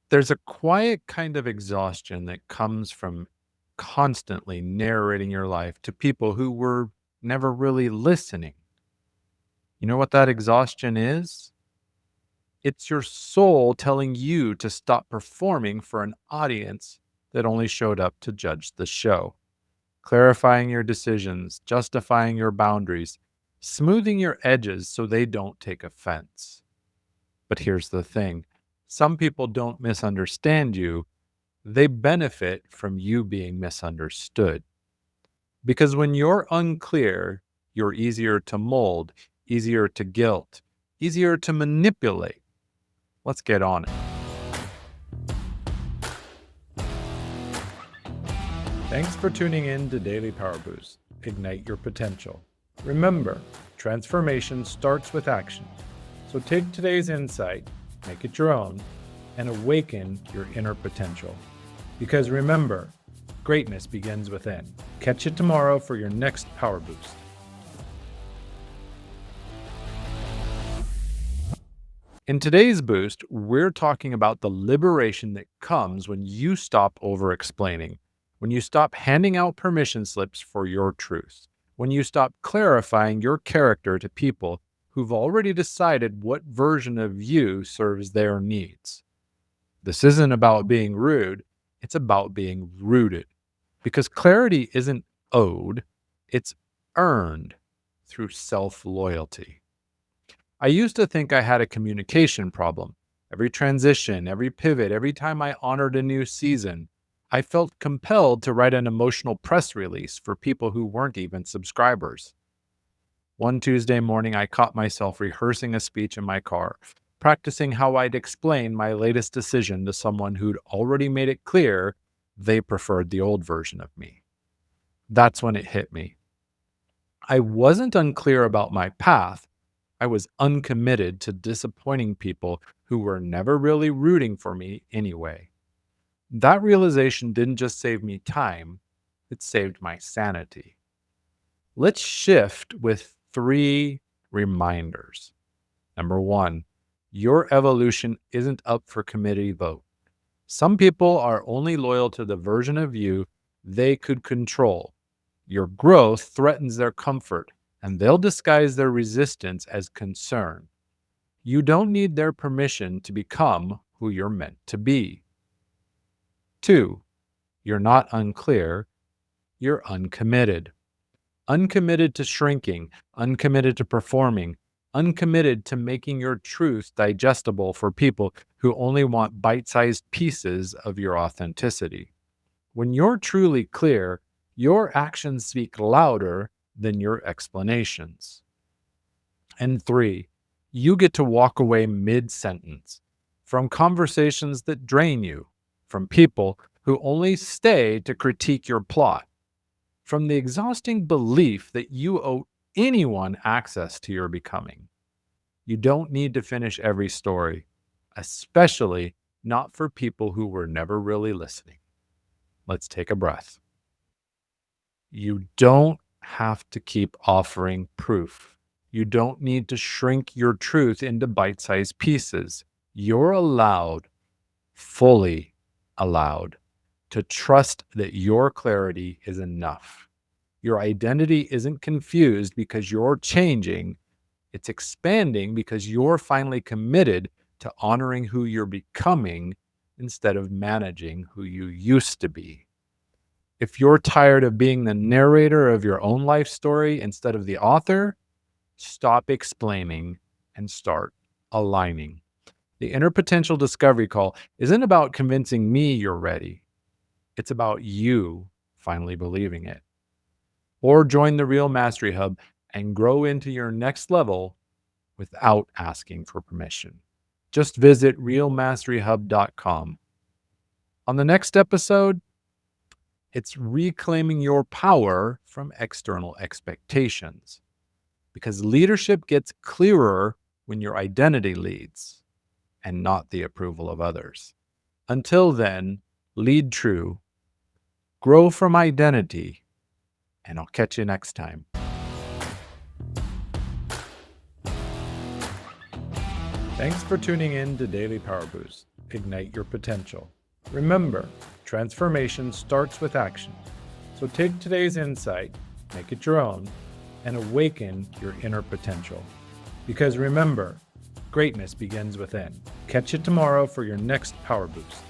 There's a quiet kind of exhaustion that comes from constantly narrating your life to people who were never really listening. You know what that exhaustion is? It's your soul telling you to stop performing for an audience that only showed up to judge the show, clarifying your decisions, justifying your boundaries, smoothing your edges so they don't take offense. But here's the thing, some people don't misunderstand you, they benefit from you being misunderstood. Because when you're unclear, you're easier to mold, easier to guilt, easier to manipulate. Let's get on it. Thanks for tuning in to Daily Power Boost. Ignite your potential. Remember, transformation starts with action. So take today's insight, make it your own, and awaken your inner potential. Because remember, greatness begins within. Catch you tomorrow for your next Power Boost. In today's boost, we're talking about the liberation that comes when you stop over-explaining, when you stop handing out permission slips for your truth, when you stop clarifying your character to people who've already decided what version of you serves their needs. This isn't about being rude, it's about being rooted. Because clarity isn't owed, it's earned through self-loyalty. I used to think I had a communication problem. Every transition, every pivot, every time I honored a new season, I felt compelled to write an emotional press release for people who weren't even subscribers. One Tuesday morning, I caught myself rehearsing a speech in my car, practicing how I'd explain my latest decision to someone who'd already made it clear they preferred the old version of me. That's when it hit me. I wasn't unclear about my path. I was uncommitted to disappointing people who were never really rooting for me anyway. That realization didn't just save me time, it saved my sanity. Let's shift with 3 reminders. Number 1, your evolution isn't up for committee vote. Some people are only loyal to the version of you they could control. Your growth threatens their comfort, and they'll disguise their resistance as concern. You don't need their permission to become who you're meant to be. 2, you're not unclear, you're uncommitted. Uncommitted to shrinking, uncommitted to performing, uncommitted to making your truth digestible for people who only want bite-sized pieces of your authenticity. When you're truly clear, your actions speak louder than your explanations. And 3, you get to walk away mid-sentence from conversations that drain you, from people who only stay to critique your plot, from the exhausting belief that you owe anyone access to your becoming. You don't need to finish every story, especially not for people who were never really listening. Let's take a breath. You don't have to keep offering proof. You don't need to shrink your truth into bite-sized pieces. You're allowed, fully allowed, to trust that your clarity is enough. Your identity isn't confused because you're changing. It's expanding because you're finally committed to honoring who you're becoming instead of managing who you used to be. If you're tired of being the narrator of your own life story instead of the author, stop explaining and start aligning. The Inner Potential Discovery Call isn't about convincing me you're ready. It's about you finally believing it. Or join the R.E.A.L Mastery Hub and grow into your next level without asking for permission. Just visit realmasteryhub.com. On the next episode, it's reclaiming your power from external expectations. Because leadership gets clearer when your identity leads and not the approval of others. Until then, lead true, grow from identity, and I'll catch you next time. Thanks for tuning in to Daily Power Boost. ignite your potential. Remember, transformation starts with action. So take today's insight, make it your own, and awaken your inner potential. Because remember, greatness begins within. Catch you tomorrow for your next Power Boost.